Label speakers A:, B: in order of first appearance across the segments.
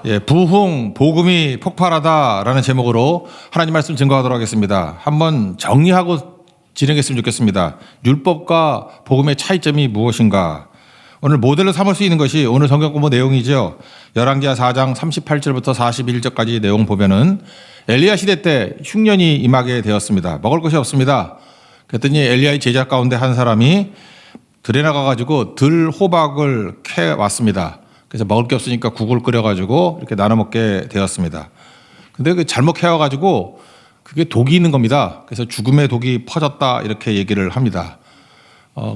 A: 예, 부흥 복음이 폭발하다라는 제목으로 하나님 말씀 증거하도록 하겠습니다. 한번 정리하고 진행했으면 좋겠습니다. 율법과 복음의 차이점이 무엇인가? 오늘 모델로 삼을 수 있는 것이 오늘 성경 공부 내용이죠. 열왕기하 4장 38절부터 41절까지 내용 보면은 엘리야 시대 때 흉년이 임하게 되었습니다. 먹을 것이 없습니다. 그랬더니 엘리야의 제자 가운데 한 사람이 들에 나가가지고 들 호박을 캐 왔습니다. 그래서 먹을 게 없으니까 국을 끓여가지고 이렇게 나눠 먹게 되었습니다. 근데 그 잘못 캐와가지고 그게 독이 있는 겁니다. 그래서 죽음의 독이 퍼졌다 이렇게 얘기를 합니다.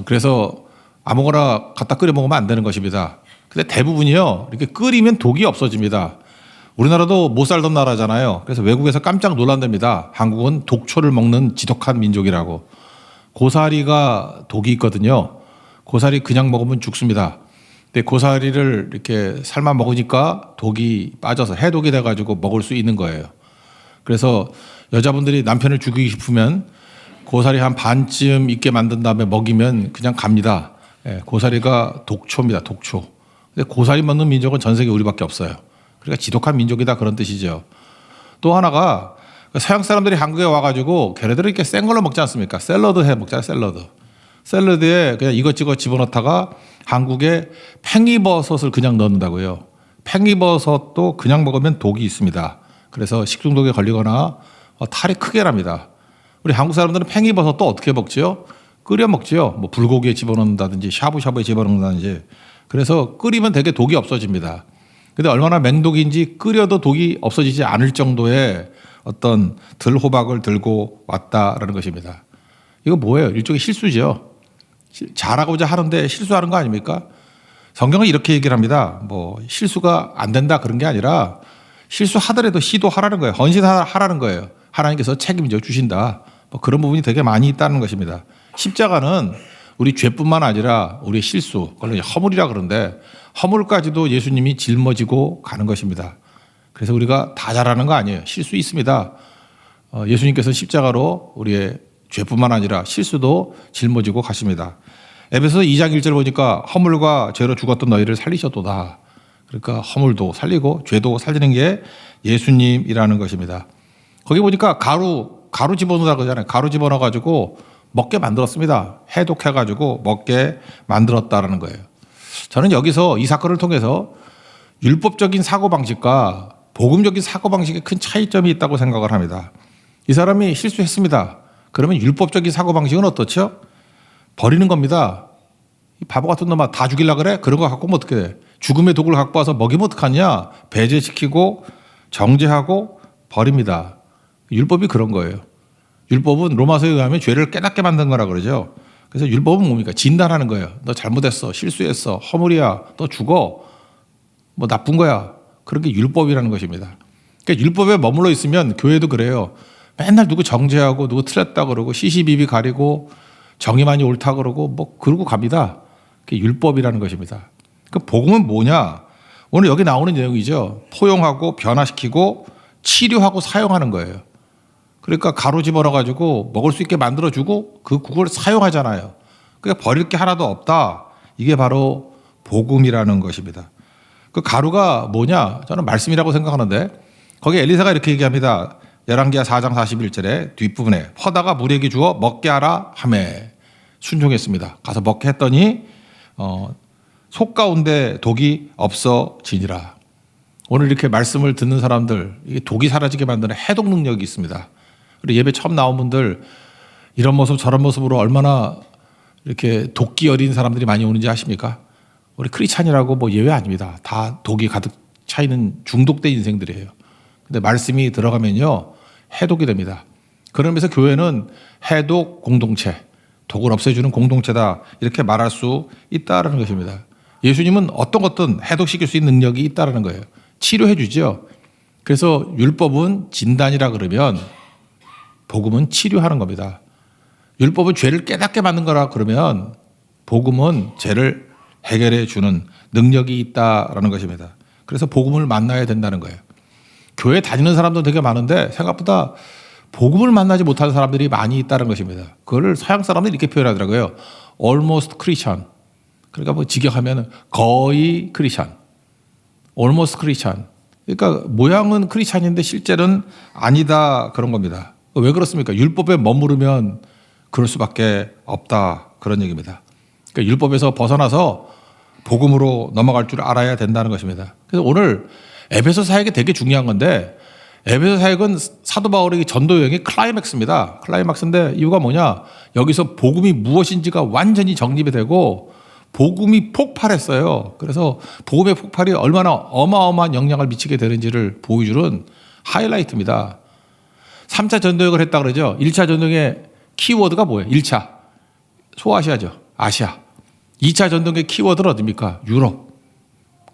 A: 그래서 아무거나 갖다 끓여 먹으면 안 되는 것입니다. 근데 대부분이요 이렇게 끓이면 독이 없어집니다. 우리나라도 못 살던 나라잖아요. 그래서 외국에서 깜짝 놀란답니다. 한국은 독초를 먹는 지독한 민족이라고. 고사리가 독이 있거든요. 고사리 그냥 먹으면 죽습니다. 근데 고사리를 이렇게 삶아 먹으니까 독이 빠져서 해독이 돼가지고 먹을 수 있는 거예요. 그래서 여자분들이 남편을 죽이고 싶으면 고사리 한 반쯤 있게 만든 다음에 먹이면 그냥 갑니다. 예, 고사리가 독초입니다. 독초. 근데 고사리 먹는 민족은 전 세계 우리밖에 없어요. 그러니까 지독한 민족이다 그런 뜻이죠. 또 하나가 서양 사람들이 한국에 와가지고 걔네들은 이렇게 센 걸로 먹지 않습니까? 샐러드 해 먹잖아요. 샐러드. 샐러드에 그냥 이것저것 집어넣다가 한국에 팽이버섯을 그냥 넣는다고요. 팽이버섯도 그냥 먹으면 독이 있습니다. 그래서 식중독에 걸리거나 탈이 크게 납니다. 우리 한국 사람들은 팽이버섯도 어떻게 먹지요? 끓여 먹지요. 뭐 불고기에 집어넣는다든지 샤브샤브에 집어넣는다든지. 그래서 끓이면 되게 독이 없어집니다. 근데 얼마나 맹독인지 끓여도 독이 없어지지 않을 정도의 어떤 들호박을 들고 왔다라는 것입니다. 이거 뭐예요? 일종의 실수죠. 잘하고자 하는데 실수하는 거 아닙니까? 성경은 이렇게 얘기를 합니다. 뭐 실수가 안 된다 그런 게 아니라 실수하더라도 시도하라는 거예요. 헌신하라는 거예요. 하나님께서 책임져 주신다. 뭐 그런 부분이 되게 많이 있다는 것입니다. 십자가는 우리 죄뿐만 아니라 우리의 실수, 그걸 허물이라 그러는데 허물까지도 예수님이 짊어지고 가는 것입니다. 그래서 우리가 다 잘하는 거 아니에요. 실수 있습니다. 예수님께서 십자가로 우리의 죄뿐만 아니라 실수도 짊어지고 가십니다. 에베소서 2장 1절 보니까 허물과 죄로 죽었던 너희를 살리셨도다. 그러니까 허물도 살리고 죄도 살리는 게 예수님이라는 것입니다. 거기 보니까 가루 집어넣으라고 그러잖아요. 가루 집어넣어가지고 먹게 만들었습니다. 해독해가지고 먹게 만들었다라는 거예요. 저는 여기서 이 사건을 통해서 율법적인 사고방식과 복음적인 사고방식에 큰 차이점이 있다고 생각을 합니다. 이 사람이 실수했습니다. 그러면 율법적인 사고방식은 어떻죠? 버리는 겁니다. 이 바보 같은 놈아 다 죽이려고 그래? 그런 거 갖고 오면 어떻게 돼? 죽음의 독을 갖고 와서 먹이면 어떡하냐? 배제시키고 정죄하고 버립니다. 율법이 그런 거예요. 율법은 로마서에 의하면 죄를 깨닫게 만든 거라 그러죠. 그래서 율법은 뭡니까? 진단하는 거예요. 너 잘못했어. 실수했어. 허물이야. 너 죽어. 뭐 나쁜 거야. 그런 게 율법이라는 것입니다. 그러니까 율법에 머물러 있으면 교회도 그래요. 맨날 누구 정죄하고 누구 틀렸다 그러고 시시비비 가리고 정의만이 옳다 그러고 뭐 그러고 갑니다. 그게 율법이라는 것입니다. 그 복음은 뭐냐? 오늘 여기 나오는 내용이죠. 포용하고 변화시키고 치료하고 사용하는 거예요. 그러니까 가루 집어넣어가지고 먹을 수 있게 만들어주고 그 국을 사용하잖아요. 그러니까 버릴 게 하나도 없다. 이게 바로 복음이라는 것입니다. 그 가루가 뭐냐? 저는 말씀이라고 생각하는데 거기 엘리사가 이렇게 얘기합니다. 열왕기하 4장 41절에 뒷부분에 퍼다가 물에게 주어 먹게 하라 하매 순종했습니다. 가서 먹게 했더니 속 가운데 독이 없어지니라. 오늘 이렇게 말씀을 듣는 사람들 이게 독이 사라지게 만드는 해독 능력이 있습니다. 우리 예배 처음 나온 분들 이런 모습 저런 모습으로 얼마나 이렇게 독기 어린 사람들이 많이 오는지 아십니까? 우리 크리스찬이라고 뭐 예외 아닙니다. 다 독이 가득 차 있는 중독된 인생들이에요. 근데 말씀이 들어가면요 해독이 됩니다. 그러면서 교회는 해독 공동체, 독을 없애주는 공동체다 이렇게 말할 수 있다는 것입니다. 예수님은 어떤 것든 해독시킬 수 있는 능력이 있다는 거예요. 치료해 주죠. 그래서 율법은 진단이라 그러면 복음은 치료하는 겁니다. 율법은 죄를 깨닫게 만든 거라 그러면 복음은 죄를 해결해 주는 능력이 있다라는 것입니다. 그래서 복음을 만나야 된다는 거예요. 교회 다니는 사람도 되게 많은데 생각보다 복음을 만나지 못하는 사람들이 많이 있다는 것입니다. 그걸 서양 사람들이 이렇게 표현하더라고요. almost Christian. 그러니까 뭐 직역하면 거의 크리스찬. almost Christian. 그러니까 모양은 크리스찬인데 실제는 아니다 그런 겁니다. 왜 그렇습니까? 율법에 머무르면 그럴 수밖에 없다 그런 얘기입니다. 그러니까 율법에서 벗어나서 복음으로 넘어갈 줄 알아야 된다는 것입니다. 그래서 오늘 에베소 사역이 되게 중요한 건데 에베소 사역은 사도 바울의 전도 여행의 클라이맥스입니다. 클라이맥스인데 이유가 뭐냐? 여기서 복음이 무엇인지가 완전히 정립이 되고 복음이 폭발했어요. 그래서 복음의 폭발이 얼마나 어마어마한 영향을 미치게 되는지를 보여주는 하이라이트입니다. 3차 전도여행을 했다 그러죠. 1차 전도여행의 키워드가 뭐예요? 1차 소아시아죠. 아시아. 2차 전도여행의 키워드는 어디입니까? 유럽.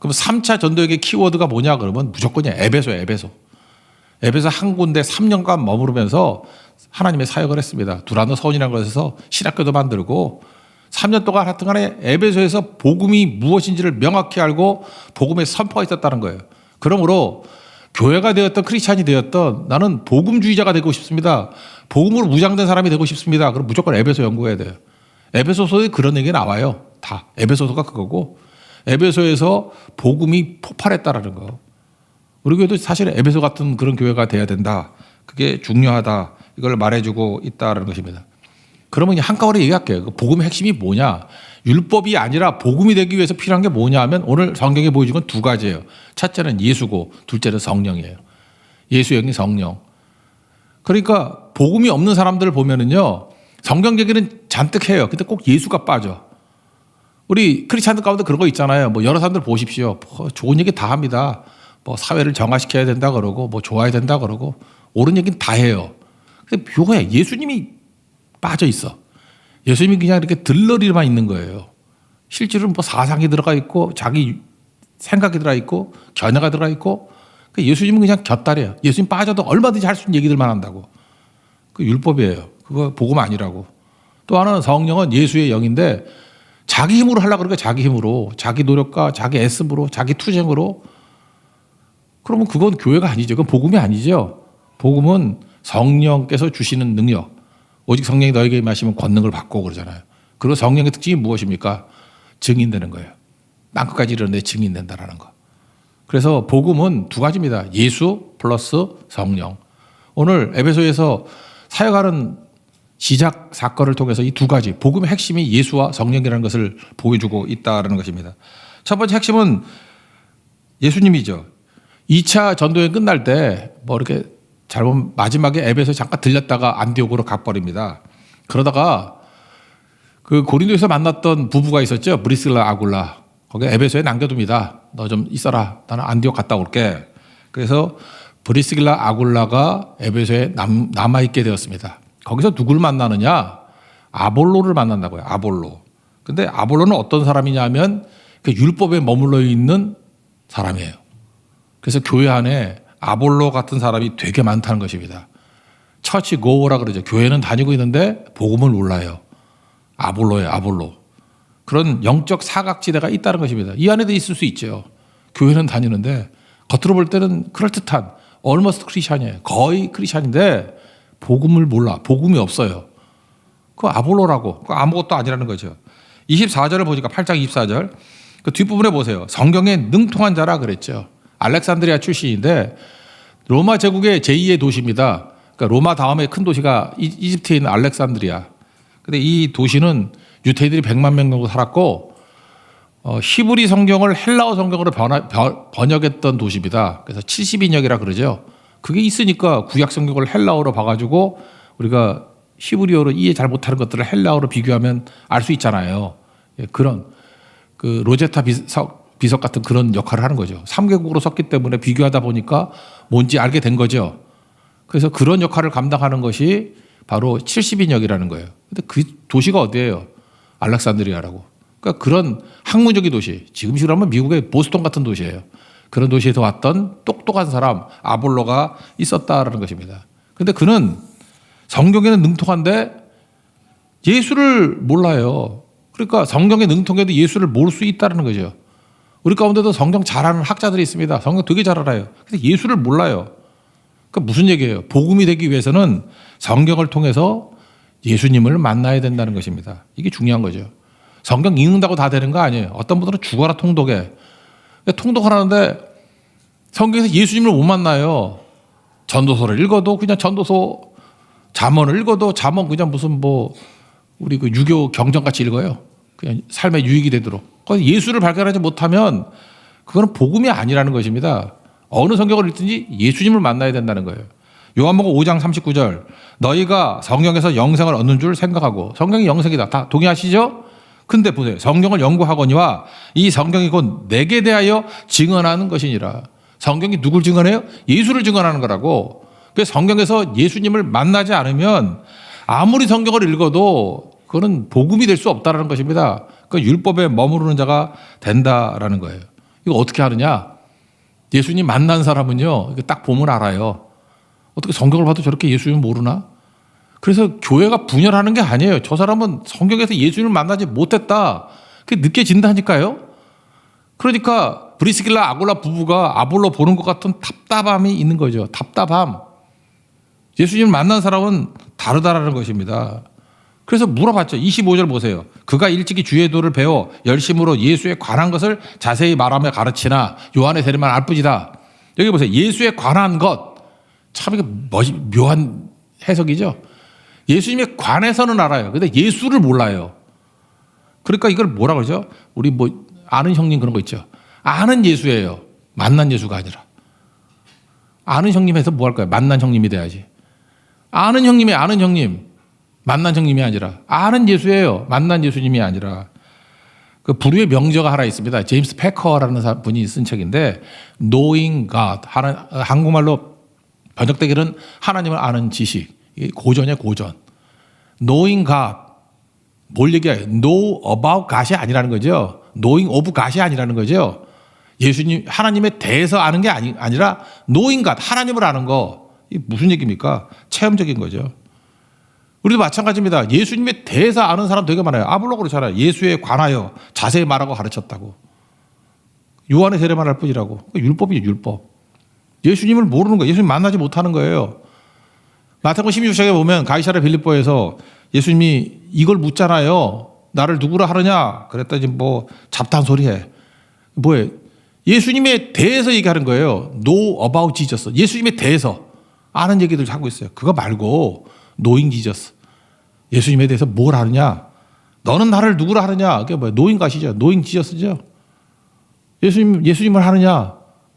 A: 그럼 3차 전도여행의 키워드가 뭐냐 그러면 무조건이야. 에베소예요. 에베소 한 군데 3년간 머무르면서 하나님의 사역을 했습니다. 두란노 서원이라는 곳에서 신학교도 만들고 3년 동안 하여튼 간에 에베소에서 복음이 무엇인지를 명확히 알고 복음의 선포가 있었다는 거예요. 그러므로 교회가 되었던 크리스찬이 되었던 나는 복음주의자가 되고 싶습니다. 복음으로 무장된 사람이 되고 싶습니다. 그럼 무조건 에베소 연구해야 돼요. 에베소서에 그런 얘기 나와요. 다. 에베소서가 그거고 에베소에서 복음이 폭발했다라는 거. 우리 교회도 사실 에베소 같은 그런 교회가 돼야 된다. 그게 중요하다. 이걸 말해주고 있다는 것입니다. 그러면 한꺼번에 얘기할게요. 복음의 핵심이 뭐냐? 율법이 아니라 복음이 되기 위해서 필요한 게 뭐냐 하면 오늘 성경에 보여준 건 두 가지예요. 첫째는 예수고 둘째는 성령이에요. 예수 영이 성령. 그러니까 복음이 없는 사람들을 보면은요. 성경 얘기는 잔뜩 해요. 근데 꼭 예수가 빠져. 우리 크리스찬들 가운데 그런 거 있잖아요. 뭐 여러 사람들 보십시오. 뭐 좋은 얘기 다 합니다. 뭐 사회를 정화시켜야 된다 그러고 뭐 좋아야 된다 그러고 옳은 얘기는 다 해요. 근데 묘해. 예수님이 빠져 있어. 예수님이 그냥 이렇게 들러리만 있는 거예요. 실제로는 뭐 사상이 들어가 있고 자기 생각이 들어가 있고 견해가 들어가 있고 예수님은 그냥 곁다리예요. 예수님 빠져도 얼마든지 할 수 있는 얘기들만 한다고. 그 율법이에요. 그거 복음 아니라고. 또 하나는 성령은 예수의 영인데 자기 힘으로 하려고 그러니까 자기 힘으로 자기 노력과 자기 애씀으로 자기 투쟁으로 그러면 그건 교회가 아니죠. 그건 복음이 아니죠. 복음은 성령께서 주시는 능력. 오직 성령이 너에게 임하시면 권능을 받고 그러잖아요. 그리고 성령의 특징이 무엇입니까? 증인되는 거예요. 땅끝까지 이르는데 증인된다라는 거. 그래서 복음은 두 가지입니다. 예수 플러스 성령. 오늘 에베소에서 사역하는 시작 사건을 통해서 이 두 가지 복음의 핵심이 예수와 성령이라는 것을 보여주고 있다는 것입니다. 첫 번째 핵심은 예수님이죠. 2차 전도여행 끝날 때 뭐 이렇게 잘못 마지막에 에베소에 잠깐 들렸다가 안디옥으로 가버립니다. 그러다가 그 고린도에서 만났던 부부가 있었죠. 브리스길라 아굴라. 거기 에베소에 남겨둡니다. 너 좀 있어라. 나는 안디옥 갔다 올게. 그래서 브리스길라 아굴라가 에베소에 남아있게 되었습니다. 거기서 누굴 만나느냐? 아볼로를 만난다고요. 아볼로. 근데 아볼로는 어떤 사람이냐 하면 그 율법에 머물러 있는 사람이에요. 그래서 교회 안에 아볼로 같은 사람이 되게 많다는 것입니다. 처치 고어라 그러죠. 교회는 다니고 있는데 복음을 몰라요. 아볼로예요. 아볼로. 그런 영적 사각지대가 있다는 것입니다. 이 안에도 있을 수 있죠. 교회는 다니는데 겉으로 볼 때는 그럴듯한 almost 크리스찬이에요. 거의 크리스찬인데 복음을 몰라. 복음이 없어요. 그거 아볼로라고. 그거 아무것도 아니라는 거죠. 24절을 보니까 8장 24절 그 뒷부분에 보세요. 성경에 능통한 자라 그랬죠. 알렉산드리아 출신인데 로마 제국의 제2의 도시입니다. 그러니까 로마 다음에 큰 도시가 이집트에 있는 알렉산드리아. 근데 이 도시는 유태인들이 100만 명 정도 살았고 히브리 성경을 헬라어 성경으로 번역했던 도시입니다. 그래서 70인역이라 그러죠. 그게 있으니까 구약 성경을 헬라어로 봐가지고 우리가 히브리어로 이해 잘 못하는 것들을 헬라어로 비교하면 알 수 있잖아요. 그런 그 로제타 비석 같은 그런 역할을 하는 거죠. 3개국으로 섰기 때문에 비교하다 보니까 뭔지 알게 된 거죠. 그래서 그런 역할을 감당하는 것이 바로 70인역이라는 거예요. 근데 그 도시가 어디예요? 알렉산드리아라고. 그러니까 그런 학문적인 도시, 지금식으로 하면 미국의 보스턴 같은 도시예요. 그런 도시에서 왔던 똑똑한 사람 아볼로가 있었다라는 것입니다. 그런데 그는 성경에는 능통한데 예수를 몰라요. 그러니까 성경에 능통해도 예수를 모를 수 있다는 거죠. 우리 가운데도 성경 잘하는 학자들이 있습니다. 성경 되게 잘 알아요. 근데 예수를 몰라요. 그러니까 무슨 얘기예요? 복음이 되기 위해서는 성경을 통해서 예수님을 만나야 된다는 것입니다. 이게 중요한 거죠. 성경 읽는다고 다 되는 거 아니에요. 어떤 분들은 죽어라 통독해. 통독하라는데 성경에서 예수님을 못 만나요. 전도서를 읽어도 그냥 전도서, 잠언을 읽어도 잠언 그냥 무슨 뭐 우리 그 유교 경전같이 읽어요. 그냥 삶에 유익이 되도록. 거기서 예수를 발견하지 못하면 그거는 복음이 아니라는 것입니다. 어느 성경을 읽든지 예수님을 만나야 된다는 거예요. 요한복음 5장 39절 너희가 성경에서 영생을 얻는 줄 생각하고, 성경이 영생이다. 다 동의하시죠? 근데 보세요. 성경을 연구하거니와 이 성경이 곧 내게 대하여 증언하는 것이니라. 성경이 누굴 증언해요? 예수를 증언하는 거라고. 그래서 성경에서 예수님을 만나지 않으면 아무리 성경을 읽어도 그거는 복음이 될 수 없다는 것입니다. 그 율법에 머무르는 자가 된다라는 거예요. 이거 어떻게 하느냐? 예수님 만난 사람은요, 이거 딱 보면 알아요. 어떻게 성경을 봐도 저렇게 예수님 모르나? 그래서 교회가 분열하는 게 아니에요. 저 사람은 성경에서 예수님을 만나지 못했다. 그게 느껴진다니까요. 그러니까 브리스길라 아굴라 부부가 아볼로 보는 것 같은 답답함이 있는 거죠. 답답함. 예수님을 만난 사람은 다르다라는 것입니다. 그래서 물어봤죠. 25절 보세요. 그가 일찍이 주의 도를 배워 열심으로 예수에 관한 것을 자세히 말하며 가르치나 요한의 세례만 알뿐이다. 여기 보세요. 예수에 관한 것. 참 이게 묘한 해석이죠. 예수님에 관해서는 알아요. 근데 예수를 몰라요. 그러니까 이걸 뭐라 그러죠? 우리 뭐 아는 형님 그런 거 있죠. 아는 예수예요. 만난 예수가 아니라. 아는 형님 해서 뭐 할 거야? 만난 형님이 돼야지. 아는 형님이 아는 형님. 만난 형님이 아니라. 아는 예수예요. 만난 예수님이 아니라. 그 부류의 명저가 하나 있습니다. 제임스 패커라는 분이 쓴 책인데 Knowing God. 한국말로 번역되기는 하나님을 아는 지식. 고전이야 고전. Knowing God. 뭘 얘기해요? Know about God이 아니라는 거죠. Knowing of God이 아니라는 거죠. 예수님, 하나님에 대해서 아는 게 아니라 Knowing God, 하나님을 아는 거. 이게 무슨 얘기입니까? 체험적인 거죠. 우리도 마찬가지입니다. 예수님에 대해서 아는 사람 되게 많아요. 아볼로 그렇잖아요. 예수에 관하여 자세히 말하고 가르쳤다고. 요한의 세례만 할 뿐이라고. 율법이죠, 율법. 예수님을 모르는 거예요. 예수님 만나지 못하는 거예요. 마태복음 16장에 보면 가이사랴 빌립보에서 예수님이 이걸 묻잖아요. 나를 누구라 하느냐? 그랬더니 뭐 잡다한 소리 해. 뭐예요? 예수님에 대해서 얘기하는 거예요. Know about Jesus. 예수님에 대해서 아는 얘기들 하고 있어요. 그거 말고 knowing Jesus. 예수님에 대해서 뭘 아느냐? 너는 나를 누구라 하느냐? 그게 뭐예요? knowing God이죠. knowing Jesus죠. 예수님을 하느냐?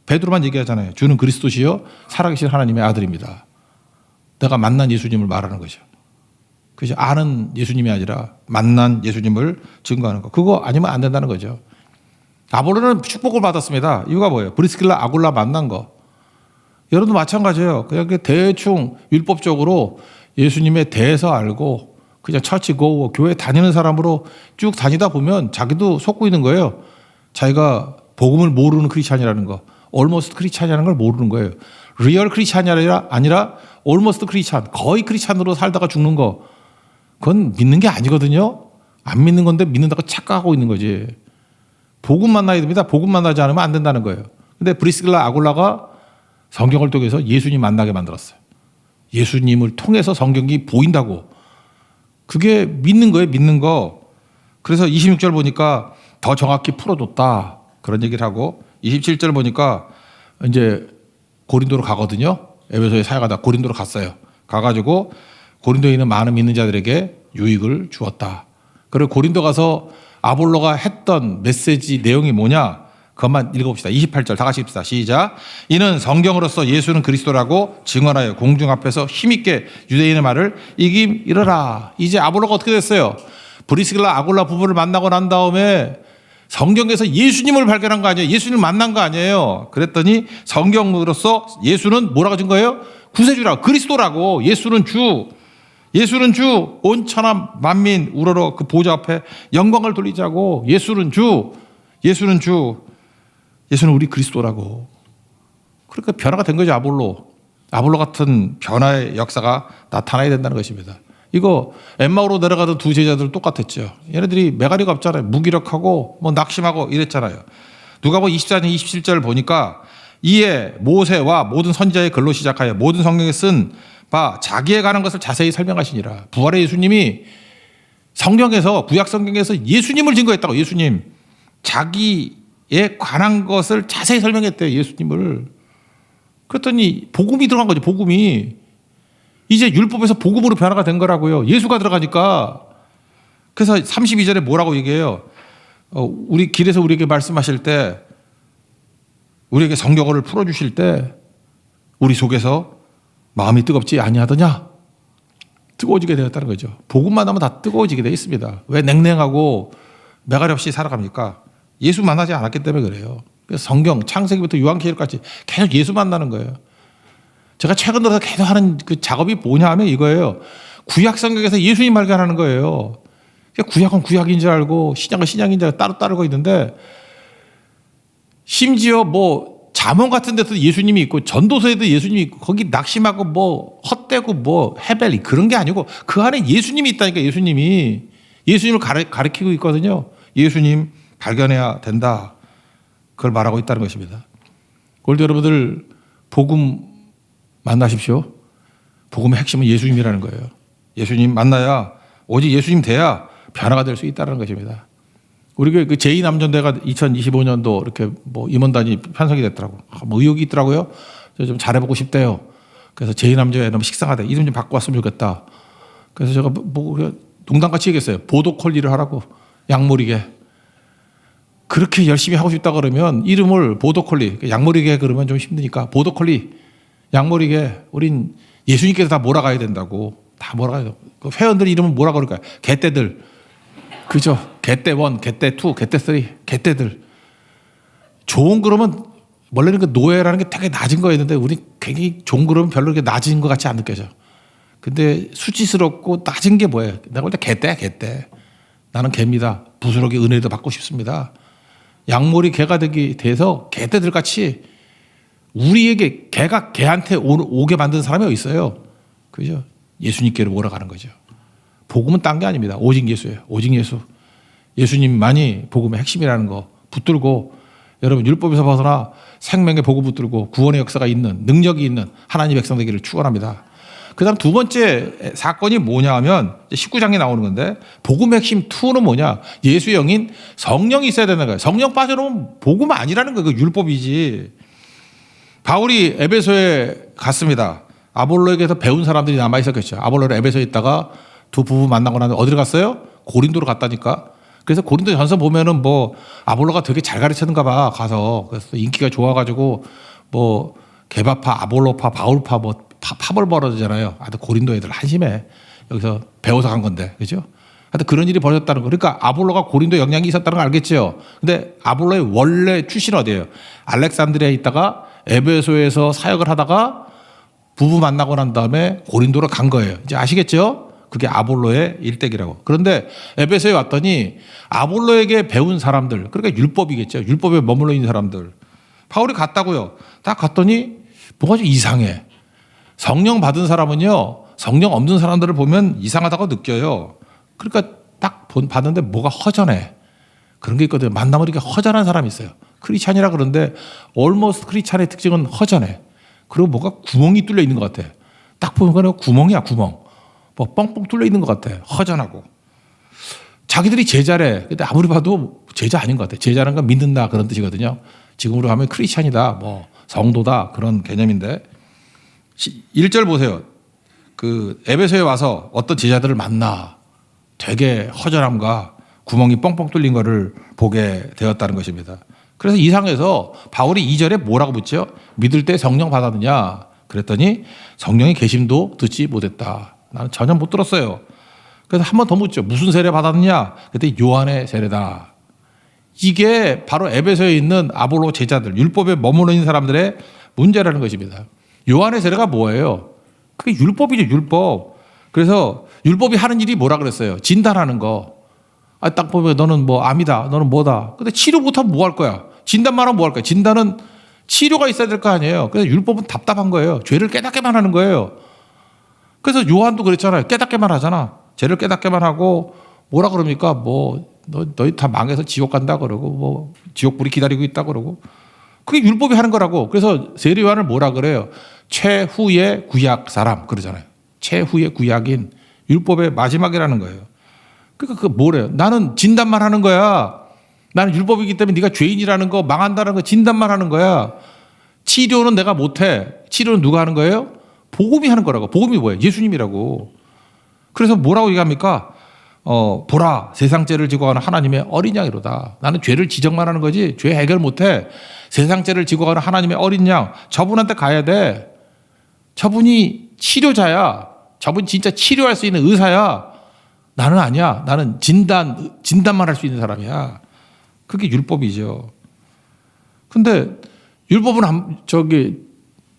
A: 베드로만 얘기하잖아요. 주는 그리스도시요 살아계신 하나님의 아들입니다. 내가 만난 예수님을 말하는 거죠. 그죠? 아는 예수님이 아니라 만난 예수님을 증거하는 거. 그거 아니면 안 된다는 거죠. 아볼로는 축복을 받았습니다. 이유가 뭐예요? 브리스길라 아굴라 만난 거. 여러분도 마찬가지예요. 그냥 대충 율법적으로 예수님에 대해서 알고 그냥 처치 고 교회 다니는 사람으로 쭉 다니다 보면 자기도 속고 있는 거예요. 자기가 복음을 모르는 크리스찬이라는 거. almost 크리스찬이라는 걸 모르는 거예요. 리얼 크리스찬이 아니라 almost 크리스찬. 거의 크리스찬으로 살다가 죽는 거. 그건 믿는 게 아니거든요. 안 믿는 건데 믿는다고 착각하고 있는 거지. 복음 만나야 됩니다. 복음 만나지 않으면 안 된다는 거예요. 근데 브리스길라 아굴라가 성경을 통해서 예수님 만나게 만들었어요. 예수님을 통해서 성경이 보인다고. 그게 믿는 거예요. 믿는 거. 그래서 26절 보니까 더 정확히 풀어줬다. 그런 얘기를 하고 27절 보니까 이제 고린도로 가거든요. 에베소에 사역하다 고린도로 갔어요. 가가지고 고린도에 있는 많은 믿는 자들에게 유익을 주었다. 그리고 고린도 가서 아볼로가 했던 메시지 내용이 뭐냐? 그것만 읽어봅시다. 28절 다 같이 읽읍시다. 시작. 이는 성경으로서 예수는 그리스도라고 증언하여 공중 앞에서 힘있게 유대인의 말을 이기리라. 이제 아볼로가 어떻게 됐어요? 브리스길라 아굴라 부부를 만나고 난 다음에 성경에서 예수님을 발견한 거 아니에요? 예수님을 만난 거 아니에요? 그랬더니 성경으로서 예수는 뭐라고 준 거예요? 구세주라고. 그리스도라고. 예수는 주. 예수는 주. 온 천하 만민 우러러 그 보좌 앞에 영광을 돌리자고. 예수는 주. 예수는 주. 예수는 우리 그리스도라고. 그러니까 변화가 된 거죠. 아볼로 같은 변화의 역사가 나타나야 된다는 것입니다. 이거 엠마오로 내려가던 두 제자들 똑같았죠. 얘네들이 메가리가 없잖아요. 무기력하고 뭐 낙심하고 이랬잖아요. 누가복음 24장 27절 보니까 이에 모세와 모든 선지자의 글로 시작하여 모든 성경에 쓴 바 자기에 관한 것을 자세히 설명하시니라. 부활의 예수님이 성경에서 구약 성경에서 예수님을 증거했다고. 예수님 자기에 관한 것을 자세히 설명했대요. 예수님을. 그랬더니 복음이 들어간 거죠. 복음이. 이제 율법에서 복음으로 변화가 된 거라고요. 예수가 들어가니까. 그래서 32절에 뭐라고 얘기해요? 우리 길에서 우리에게 말씀하실 때, 우리에게 성경어를 풀어주실 때 우리 속에서 마음이 뜨겁지 아니하더냐? 뜨거워지게 되었다는 거죠. 복음만 하면 다 뜨거워지게 되어 있습니다. 왜 냉랭하고 매가리 없이 살아갑니까? 예수 만나지 않았기 때문에 그래요. 그래서 성경, 창세기부터 요한계시록까지 계속 예수 만나는 거예요. 제가 최근 들어서 계속 하는 그 작업이 뭐냐 하면 이거예요. 구약 성경에서 예수님 발견하는 거예요. 구약은 구약인 줄 알고 신약은 신약인 줄 알고 따로 따르고 있는데, 심지어 뭐 잠언 같은 데도 예수님이 있고 전도서에도 예수님이 있고 거기 낙심하고 뭐 헛되고 뭐 헤벨이 그런 게 아니고 그 안에 예수님이 있다니까. 예수님을 가리키고 있거든요. 예수님 발견해야 된다. 그걸 말하고 있다는 것입니다. 오늘도 여러분들 복음 만나십시오. 복음의 핵심은 예수님이라는 거예요. 예수님 만나야, 오직 예수님 돼야 변화가 될 수 있다는 것입니다. 우리 그 제2남전대가 2025년도 이렇게 뭐 임원단이 편성이 됐더라고. 뭐 의혹이 있더라고요. 저 좀 잘해보고 싶대요. 그래서 제2남전대 너무 식상하다. 이름 좀 바꿔 왔으면 좋겠다. 그래서 제가 뭐 농담같이 얘기했어요. 보도콜리를 하라고. 양모리게. 그렇게 열심히 하고 싶다 그러면 이름을 보도콜리, 양모리게 그러면 좀 힘드니까 보도콜리, 양모리게. 우린 예수님께서 다 몰아가야 된다고. 다 몰아가야 돼. 그 회원들 이름은 뭐라 그럴까요? 개떼들. 그죠? 개떼 1, 개떼 2, 개떼 3, 개떼들. 좋은 그러면 원래는 그 노예라는 게 되게 낮은 거였는데 우리 굉장히 좋은 그러면 별로 그렇게 낮은 것 같이 안 느껴져. 근데 수치스럽고 낮은 게 뭐예요? 내가 볼 때 개떼. 나는 개입니다. 부스러기 은혜도 받고 싶습니다. 양머리 개가 되기 돼서 개떼들 같이 우리에게 개가 개한테 오게 만든 사람이 어디 있어요? 그죠? 예수님께로 몰아가는 거죠. 복음은 딴 게 아닙니다. 오직 예수예요. 오직 예수. 예수님만이 복음의 핵심이라는 거 붙들고, 여러분 율법에서 벗어나 생명의 복음 붙들고 구원의 역사가 있는, 능력이 있는 하나님 백성 되기를 축원합니다. 그다음 두 번째 사건이 뭐냐 하면 19장에 나오는 건데, 복음의 핵심 2는 뭐냐? 예수의 영인 성령이 있어야 되는 거예요. 성령 빠져놓으면 복음 아니라는 거예요. 그 율법이지. 바울이 에베소에 갔습니다. 아볼로에게서 배운 사람들이 남아있었겠죠. 아볼로를 에베소에 있다가 두 부부 만나고 나서 어디로 갔어요? 고린도로 갔다니까. 그래서 고린도 전서 보면은 뭐 아볼로가 되게 잘 가르쳤는가 봐. 가서. 그래서 인기가 좋아가지고 뭐 게바파, 아볼로파, 바울파 뭐 파벌 벌어지잖아요. 하여튼 고린도 애들 한심해. 여기서 배워서 간 건데. 그죠? 하여튼 그런 일이 벌어졌다는 거. 그러니까 아볼로가 고린도 영향이 있었다는 거 알겠죠? 근데 아볼로의 원래 출신은 어디예요? 알렉산드리아에 있다가 에베소에서 사역을 하다가 부부 만나고 난 다음에 고린도로 간 거예요. 이제 아시겠죠? 그게 아볼로의 일대기라고. 그런데 에베소에 왔더니 아볼로에게 배운 사람들, 그러니까 율법이겠죠. 율법에 머물러 있는 사람들. 바울이 갔다고요. 딱 갔더니 뭐가 좀 이상해. 성령 받은 사람은요, 성령 없는 사람들을 보면 이상하다고 느껴요. 그러니까 딱 봤는데 뭐가 허전해. 그런 게 있거든요. 만나면 이렇게 허전한 사람이 있어요. 크리스찬이라 그러는데 almost 크리스찬의 특징은 허전해. 그리고 뭐가 구멍이 뚫려 있는 것 같아. 딱 보면 그냥 구멍이야, 구멍. 뭐 뻥뻥 뚫려 있는 것 같아. 허전하고. 자기들이 제자래. 근데 아무리 봐도 제자 아닌 것 같아. 제자라는 건 믿는다 그런 뜻이거든요. 지금으로 하면 크리스찬이다, 뭐 성도다 그런 개념인데, 1절 보세요. 그 에베소에 와서 어떤 제자들을 만나 되게 허전함과 구멍이 뻥뻥 뚫린 거를 보게 되었다는 것입니다. 그래서 이상해서 바울이 2절에 뭐라고 묻죠? 믿을 때 성령 받았느냐? 그랬더니 성령의 계심도 듣지 못했다. 나는 전혀 못 들었어요. 그래서 한 번 더 묻죠. 무슨 세례 받았느냐? 그랬더니 요한의 세례다. 이게 바로 에베소에 있는 아볼로 제자들, 율법에 머무르는 있는 사람들의 문제라는 것입니다. 요한의 세례가 뭐예요? 그게 율법이죠, 율법. 그래서 율법이 하는 일이 뭐라 그랬어요? 진단하는 거. 딱 보면 너는 뭐 암이다, 너는 뭐다. 근데 치료 못하면 뭐 할 거야? 진단만 하면 뭐 할 거야? 진단은 치료가 있어야 될 거 아니에요. 그래서 율법은 답답한 거예요. 죄를 깨닫게만 하는 거예요. 그래서 요한도 그랬잖아요. 깨닫게만 하잖아. 죄를 깨닫게만 하고 뭐라 그럽니까? 뭐 너희 다 망해서 지옥 간다 그러고 뭐 지옥불이 기다리고 있다 그러고. 그게 율법이 하는 거라고. 그래서 세례 요한을 뭐라 그래요? 최후의 구약 사람 그러잖아요. 최후의 구약인 율법의 마지막이라는 거예요. 그러니까 그 뭐래요? 나는 진단만 하는 거야. 나는 율법이기 때문에 네가 죄인이라는 거, 망한다는 거 진단만 하는 거야. 치료는 내가 못해. 치료는 누가 하는 거예요? 복음이 하는 거라고. 복음이 뭐예요? 예수님이라고. 그래서 뭐라고 얘기합니까? 보라, 세상 죄를 지고 가는 하나님의 어린 양이로다. 나는 죄를 지적만 하는 거지 죄 해결 못해. 세상 죄를 지고 가는 하나님의 어린 양, 저분한테 가야 돼. 저분이 치료자야. 저분이 진짜 치료할 수 있는 의사야. 나는 아니야. 나는 진단만 할 수 있는 사람이야. 그게 율법이죠. 근데 율법은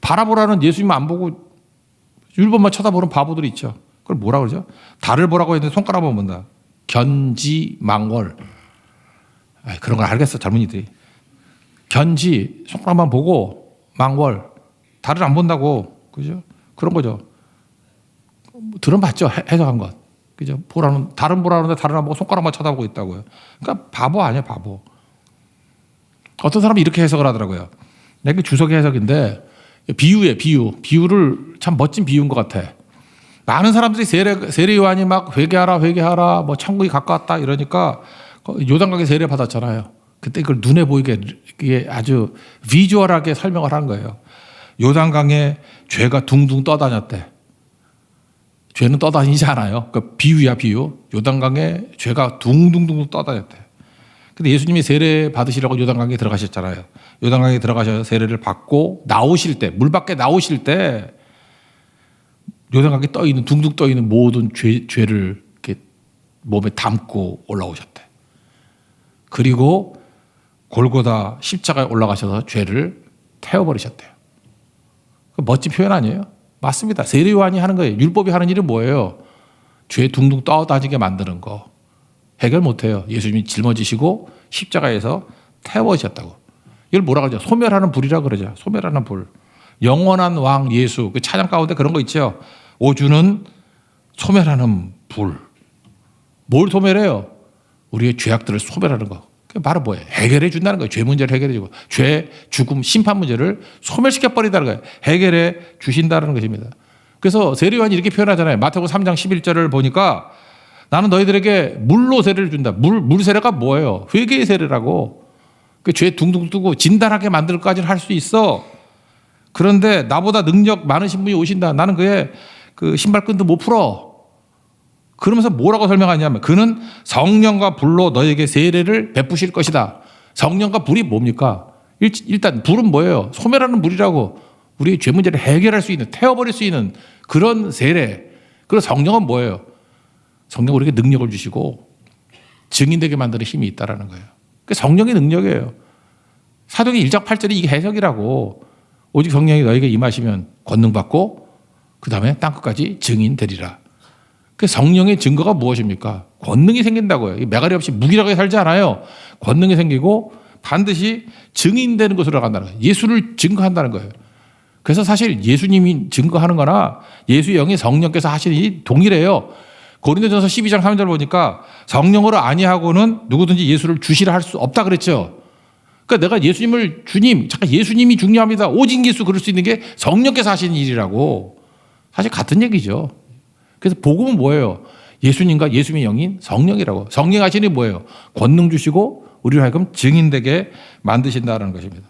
A: 바라보라는 예수님 안 보고 율법만 쳐다보는 바보들이 있죠. 그걸 뭐라 그러죠? 달을 보라고 했는데 손가락만 본다. 견지망월. 그런 걸 알겠어, 젊은이들이. 견지, 손가락만 보고 망월. 달을 안 본다고. 그죠? 그런 거죠. 들어봤죠? 해석한 것. 그죠? 달은 보라는데 달을 안 보고 손가락만 쳐다보고 있다고요. 그러니까 바보 아니야, 바보. 어떤 사람이 이렇게 해석을 하더라고요. 내가 주석의 해석인데, 비유예요, 비유. 비유를 참 멋진 비유인 것 같아. 많은 사람들이 세례 요한이 막 회개하라, 뭐 천국이 가까웠다 이러니까 요단강에 세례 받았잖아요. 그때 그걸 눈에 보이게 이게 아주 비주얼하게 설명을 한 거예요. 요단강에 죄가 둥둥 떠다녔대. 죄는 떠다니지 않아요. 그러니까 비유야, 비유. 요단강에 죄가 둥둥둥 떠다녔대. 근데 예수님이 세례 받으시라고 요단강에 들어가셨잖아요. 요단강에 들어가셔서 세례를 받고 나오실 때, 물 밖에 나오실 때 요단강에 둥둥 떠 있는 모든 죄를 이렇게 몸에 담고 올라오셨대. 그리고 골고다 십자가에 올라가셔서 죄를 태워버리셨대요. 멋진 표현 아니에요? 맞습니다. 세례 요한이 하는 거예요. 율법이 하는 일은 뭐예요? 죄 둥둥 떠다니게 만드는 거. 해결 못해요. 예수님이 짊어지시고 십자가에서 태워지셨다고. 이걸 뭐라 그러죠? 소멸하는 불이라고 그러죠. 소멸하는 불. 영원한 왕 예수. 그 찬양 가운데 그런 거 있죠. 오주는 소멸하는 불. 뭘 소멸해요? 우리의 죄악들을 소멸하는 거. 그게 바로 뭐예요? 해결해 준다는 거예요. 죄 문제를 해결해 주고 죄, 죽음, 심판 문제를 소멸시켜 버린다는 거예요. 해결해 주신다는 것입니다. 그래서 세례 요한이 이렇게 표현하잖아요. 마태복음 3장 11절을 보니까 나는 너희들에게 물로 세례를 준다. 물 세례가 뭐예요? 회개의 세례라고. 그 죄 둥둥 뜨고 진단하게 만들 것까지는 할 수 있어. 그런데 나보다 능력 많으신 분이 오신다. 나는 그의 그 신발끈도 못 풀어. 그러면서 뭐라고 설명하냐면 그는 성령과 불로 너에게 세례를 베푸실 것이다. 성령과 불이 뭡니까? 일단 불은 뭐예요? 소멸하는 불이라고. 우리의 죄 문제를 해결할 수 있는, 태워버릴 수 있는 그런 세례. 그리고 성령은 뭐예요? 성령은 우리에게 능력을 주시고 증인되게 만드는 힘이 있다는 거예요. 그 성령의 능력이에요. 사도행전 1장 8절이 이게 해석이라고. 오직 성령이 너에게 임하시면 권능받고 그 다음에 땅끝까지 증인되리라. 그 성령의 증거가 무엇입니까? 권능이 생긴다고요. 매가리 없이 무기력하게 살지 않아요. 권능이 생기고 반드시 증인되는 것으로 간다는 거예요. 예수를 증거한다는 거예요. 그래서 사실 예수님이 증거하는 거나 예수의 영이 성령께서 하시는 일이 동일해요. 고린도전서 12장 3절 보니까 성령으로 아니하고는 누구든지 예수를 주시라 할 수 없다 그랬죠. 그러니까 내가 예수님을 주님, 잠깐 예수님이 중요합니다. 오직 예수 그럴 수 있는 게 성령께서 하시는 일이라고. 사실 같은 얘기죠. 그래서 복음은 뭐예요? 예수님과 예수님의 영인 성령이라고. 성령 하시는 일이 뭐예요? 권능 주시고 우리를 하여금 증인되게 만드신다는 것입니다.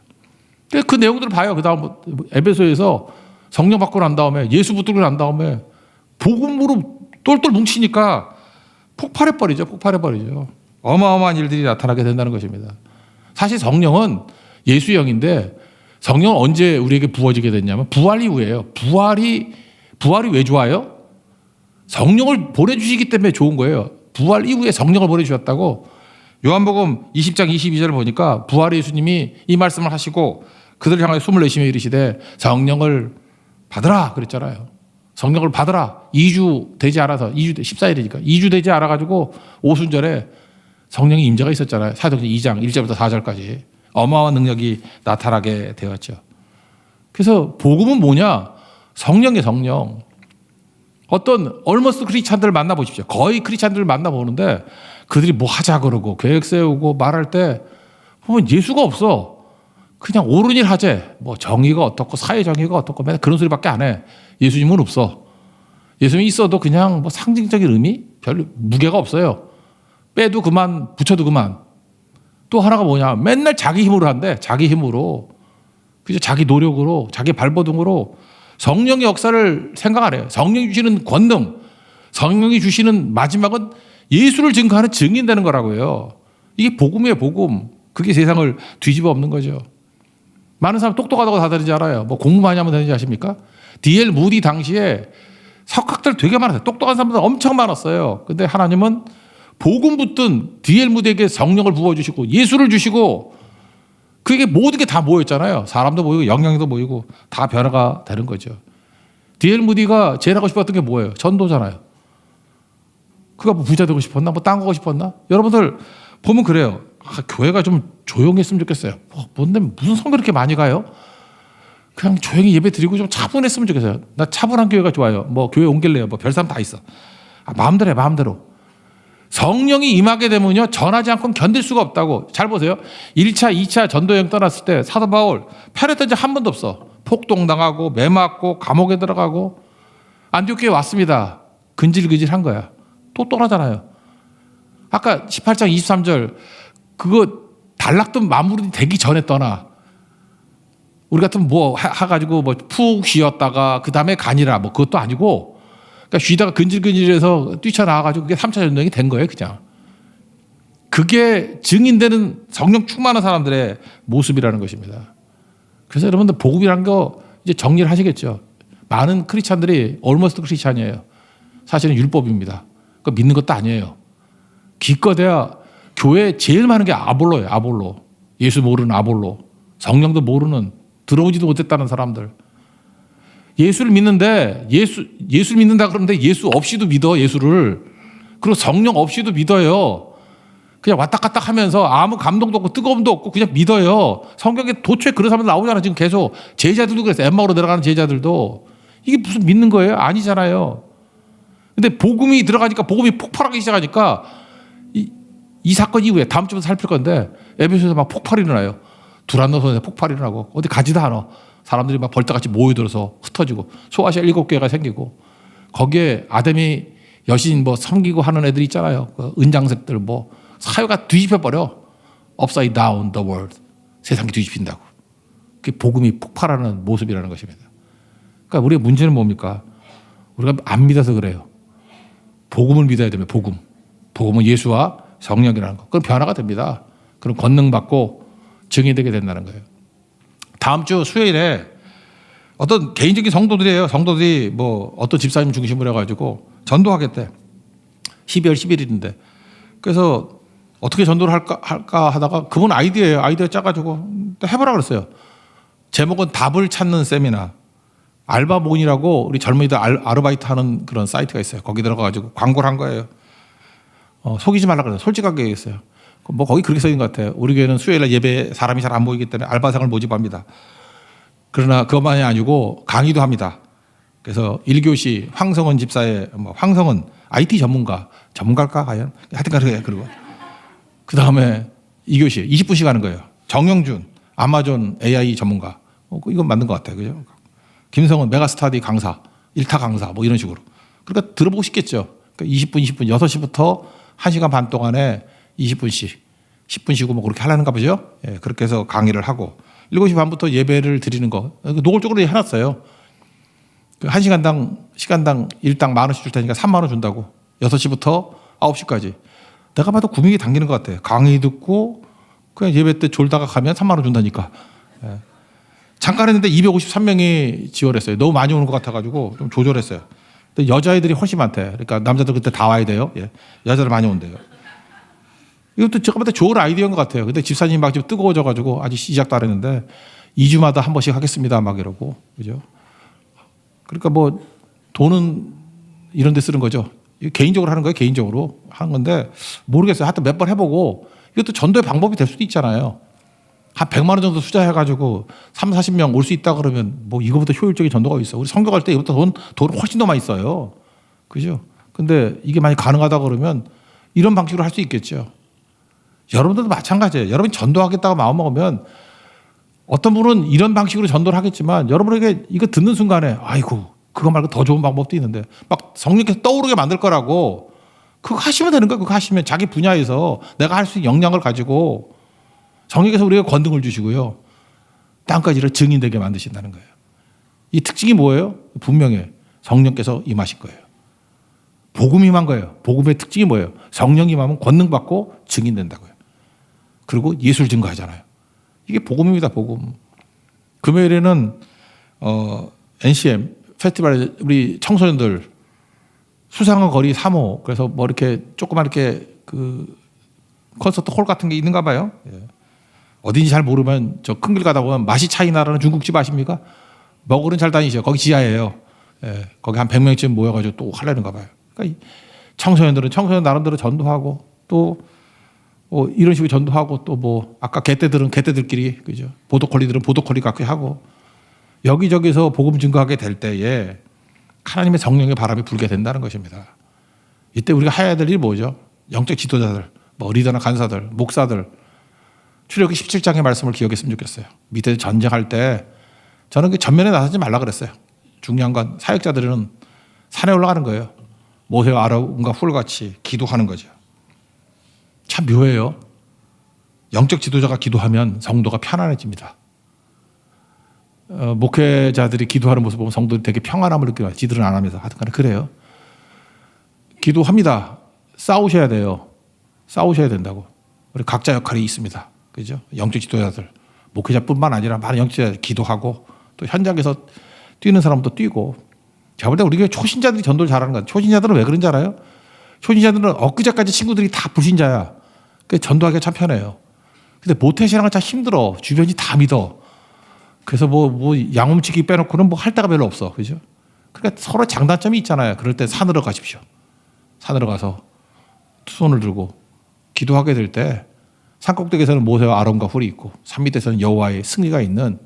A: 그 내용들을 봐요. 그 다음 에베소에서 성령 받고 난 다음에 예수 붙들고 난 다음에 복음으로 똘똘 뭉치니까 폭발해버리죠. 어마어마한 일들이 나타나게 된다는 것입니다. 사실 성령은 예수의 영인데 성령은 언제 우리에게 부어지게 됐냐면 부활 이후에요. 부활이 왜 좋아요? 성령을 보내주시기 때문에 좋은 거예요. 부활 이후에 성령을 보내주셨다고. 요한복음 20장 22절을 보니까 부활의 예수님이 이 말씀을 하시고 그들을 향하여 숨을 내쉬며 이르시되 성령을 받으라 그랬잖아요. 성령을 받으라. 2주 되지 않아서 14일이니까 2주 되지 않아가지고 오순절에 성령의 임재가 있었잖아요. 사도행전 2장 1절부터 4절까지 어마어마한 능력이 나타나게 되었죠. 그래서 복음은 뭐냐? 성령의 성령. 어떤 얼머스트 크리스찬들을 만나보십시오. 거의 크리스찬들을 만나보는데 그들이 뭐 하자 그러고 계획 세우고 말할 때 보면 예수가 없어. 그냥 옳은 일 하재. 뭐 정의가 어떻고 사회 정의가 어떻고 맨날 그런 소리밖에 안 해. 예수님은 없어. 예수님이 있어도 그냥 뭐 상징적인 의미? 별 무게가 없어요. 빼도 그만, 붙여도 그만. 또 하나가 뭐냐? 맨날 자기 힘으로 한대. 자기 힘으로. 그죠? 자기 노력으로, 자기 발버둥으로 성령의 역사를 생각 안 해요. 성령이 주시는 권능, 성령이 주시는 마지막은 예수를 증거하는 증인 되는 거라고요. 이게 복음이에요, 복음. 그게 세상을 뒤집어 엎는 거죠. 많은 사람 똑똑하다고 다 되는지 알아요. 뭐 공부 많이 하면 되는지 아십니까? D.L. 무디 당시에 석학들 되게 많았어요. 똑똑한 사람들 엄청 많았어요. 근데 하나님은 복음 붙든 D.L. 무디에게 성령을 부어주시고 예수를 주시고 그게 모든 게 다 모였잖아요. 사람도 모이고 영향도 모이고 다 변화가 되는 거죠. D.L. 무디가 제일 하고 싶었던 게 뭐예요? 전도잖아요. 그가 뭐 부자 되고 싶었나? 뭐 딴 거 하고 싶었나? 여러분들 보면 그래요. 교회가 좀 조용했으면 좋겠어요. 뭔데 무슨 성교 이렇게 많이 가요? 그냥 조용히 예배 드리고 좀 차분했으면 좋겠어요. 나 차분한 교회가 좋아요. 뭐 교회 옮길래요. 뭐 별 사람 다 있어. 마음대로 해, 마음대로. 성령이 임하게 되면요. 전하지 않고는 견딜 수가 없다고. 잘 보세요. 1차, 2차 전도여행 떠났을 때 사도 바울 편했던 적 한 번도 없어. 폭동당하고 매 맞고 감옥에 들어가고 안디옥교에 왔습니다. 근질근질한 거야. 또 떠나잖아요. 아까 18장 23절 그거 단락도 마무리 되기 전에 떠나. 우리 같으면 뭐 해가지고 뭐 푹 쉬었다가 그 다음에 가니라 뭐 그것도 아니고 그러니까 쉬다가 근질근질해서 뛰쳐나와가지고 그게 3차 전도행이 된 거예요, 그냥. 그게 증인되는 성령 충만한 사람들의 모습이라는 것입니다. 그래서 여러분들 복음이라는 거 이제 정리를 하시겠죠. 많은 크리스찬들이 almost 크리스찬이에요. 사실은 율법입니다. 그거 믿는 것도 아니에요. 기껏해야 교회에 제일 많은 게 아볼로예요. 아볼로. 예수 모르는 아볼로. 성령도 모르는 들어오지도 못했다는 사람들. 예수를 믿는데 예수를 믿는다 그러는데 예수 없이도 믿어. 예수를. 그리고 성령 없이도 믿어요. 그냥 왔다 갔다 하면서 아무 감동도 없고 뜨거움도 없고 그냥 믿어요. 성경에 도초에 그런 사람들 나오잖아. 지금 계속 제자들도 그랬어요. 엠마오로 내려가는 제자들도. 이게 무슨 믿는 거예요? 아니잖아요. 근데 복음이 들어가니까 복음이 폭발하기 시작하니까 이 사건 이후에 다음 주부터 살필 건데 에베소에서 막 폭발이 일어나요. 두란노선에 폭발이 일어나고 어디 가지도 않아. 사람들이 막 벌떡같이 모여들어서 흩어지고 소아시아 7개가 생기고 거기에 아담이 여신 뭐 섬기고 하는 애들 있잖아요. 그 은장색들 뭐 사회가 뒤집혀버려. Upside down the world. 세상이 뒤집힌다고. 그게 복음이 폭발하는 모습이라는 것입니다. 그러니까 우리의 문제는 뭡니까? 우리가 안 믿어서 그래요. 복음을 믿어야 됩니다. 복음. 복음은 예수와 성령이라는 거. 그럼 변화가 됩니다. 그럼 권능 받고 증인이 되게 된다는 거예요. 다음 주 수요일에 어떤 개인적인 성도들이에요. 성도들이 뭐 어떤 집사님 중심으로 해가지고 전도하겠대. 12월 11일인데. 그래서 어떻게 전도를 할까 하다가 그분 아이디어예요. 아이디어 짜가지고 해보라 그랬어요. 제목은 답을 찾는 세미나. 알바몬이라고 우리 젊은이들 아르바이트 하는 그런 사이트가 있어요. 거기 들어가가지고 광고를 한 거예요. 속이지 말라 그래요. 솔직하게 얘기했어요. 뭐 거기 그렇게 써 있는 것 같아요. 우리 교회는 수요일날 예배 사람이 잘 안 모이기 때문에 알바생을 모집합니다. 그러나 그것만이 아니고 강의도 합니다. 그래서 1교시 황성은 집사의 황성은 IT 전문가일까 과연? 하여튼 그래요. 그리고 그 다음에 2교시 20분씩 하는 거예요. 정영준 아마존 AI 전문가. 이건 맞는 것 같아요. 그죠? 김성은 메가스타디 강사, 1타 강사 뭐 이런 식으로. 그러니까 들어보고 싶겠죠. 그러니까 20분 6시부터 1시간 반 동안에 20분씩 10분 쉬고 뭐 그렇게 하려는가 보죠. 예, 그렇게 해서 강의를 하고 7시 반부터 예배를 드리는 거 노골적으로 해놨어요. 1시간당 시간당 일당 10,000원씩 줄 테니까 3만 원 준다고. 6시부터 9시까지. 내가 봐도 구명이 당기는 것 같아요. 강의 듣고 그냥 예배 때 졸다가 가면 3만 원 준다니까. 예. 잠깐 했는데 253명이 지원했어요. 너무 많이 오는 것 같아가지고 좀 조절했어요. 근데 여자애들이 훨씬 많대. 그러니까 남자들 그때 다 와야 돼요. 예. 여자들 많이 온대요. 이것도 제가 봤을 때 좋은 아이디어인 것 같아요. 근데 집사님 막 지금 뜨거워져가지고 아직 시작도 안 했는데 2주마다 한 번씩 하겠습니다. 막 이러고. 그죠? 그러니까 뭐 돈은 이런 데 쓰는 거죠. 개인적으로 하는 거예요. 개인적으로 하는 건데 모르겠어요. 하여튼 몇 번 해보고 이것도 전도의 방법이 될 수도 있잖아요. 한 100만 원 정도 투자해가지고 3, 40명 올 수 있다 그러면 뭐 이거보다 효율적인 전도가 있어. 우리 선교 갈 때 이것보다 돈 훨씬 더 많이 써요. 그죠? 근데 이게 만약 가능하다 그러면 이런 방식으로 할 수 있겠죠. 여러분들도 마찬가지예요. 여러분이 전도하겠다고 마음먹으면 어떤 분은 이런 방식으로 전도를 하겠지만 여러분에게 이거 듣는 순간에 아이고 그거 말고 더 좋은 방법도 있는데 막 성령께서 떠오르게 만들 거라고 그거 하시면 되는 거예요. 그거 하시면 자기 분야에서 내가 할 수 있는 역량을 가지고 성령께서 우리에게 권능을 주시고요. 땅까지를 증인되게 만드신다는 거예요. 이 특징이 뭐예요? 분명해. 성령께서 임하신 거예요. 복음이 임한 거예요. 복음의 특징이 뭐예요? 성령이 임하면 권능받고 증인된다고요. 그리고 예술 증거하잖아요. 이게 복음입니다. 복음. 금요일에는 NCM 페스티벌에 우리 청소년들 수상한 거리 3호 그래서 뭐 이렇게 조그만 이렇게 그 콘서트 홀 같은 게 있는가 봐요. 예. 어딘지 잘 모르면 저 큰 길 가다 보면 맛이 차이나라는 중국집 아십니까? 먹으러 잘 다니죠. 거기 지하예요. 예. 거기 한 100명쯤 모여가지고 또 하려는가 봐요. 그러니까 청소년들은 청소년 나름대로 전도하고 또 이런 식으로 전도하고 또 뭐 아까 개떼들은 개떼들끼리 그죠? 보도콜리들은 보도콜리 갖고 하고 여기저기서 복음 증거하게 될 때에 하나님의 성령의 바람이 불게 된다는 것입니다. 이때 우리가 해야 될 일이 뭐죠? 영적 지도자들, 뭐 리더나 간사들, 목사들 출애굽기 17장의 말씀을 기억했으면 좋겠어요. 밑에 전쟁할 때 저는 그 전면에 나서지 말라 그랬어요. 중요한 건 사역자들은 산에 올라가는 거예요. 모세와 아론과 훌같이 기도하는 거죠. 참 묘해요. 영적 지도자가 기도하면 성도가 편안해집니다. 목회자들이 기도하는 모습 보면 성도들이 되게 평안함을 느껴요. 지들은 안 하면서 하여튼 그래요. 기도합니다. 싸우셔야 돼요. 싸우셔야 된다고. 우리 각자 역할이 있습니다. 그죠? 영적 지도자들, 목회자뿐만 아니라 많은 영적 지도자들 기도하고 또 현장에서 뛰는 사람도 뛰고. 제가 볼 때 우리 교회 초신자들이 전도를 잘하는 거야. 초신자들은 왜 그런지 알아요? 초신자들은 엊그제까지 친구들이 다 불신자야. 그 전도하기가 참 편해요. 근데 모태신앙은 참 힘들어. 주변이 다 믿어. 그래서 뭐 양음치기 빼놓고는 뭐 할 데가 별로 없어. 그죠? 그러니까 서로 장단점이 있잖아요. 그럴 때 산으로 가십시오. 산으로 가서 손을 들고 기도하게 될 때 산꼭대기에서는 모세와 아론과 훌이 있고 산 밑에서는 여호와의 승리가 있는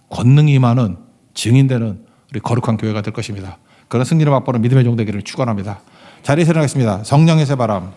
A: 권능이 임하는 증인되는 우리 거룩한 교회가 될 것입니다. 그런 승리를 맛보는 믿음의 종 되기를 축원합니다. 자리에서 일어나겠습니다. 성령의 새바람.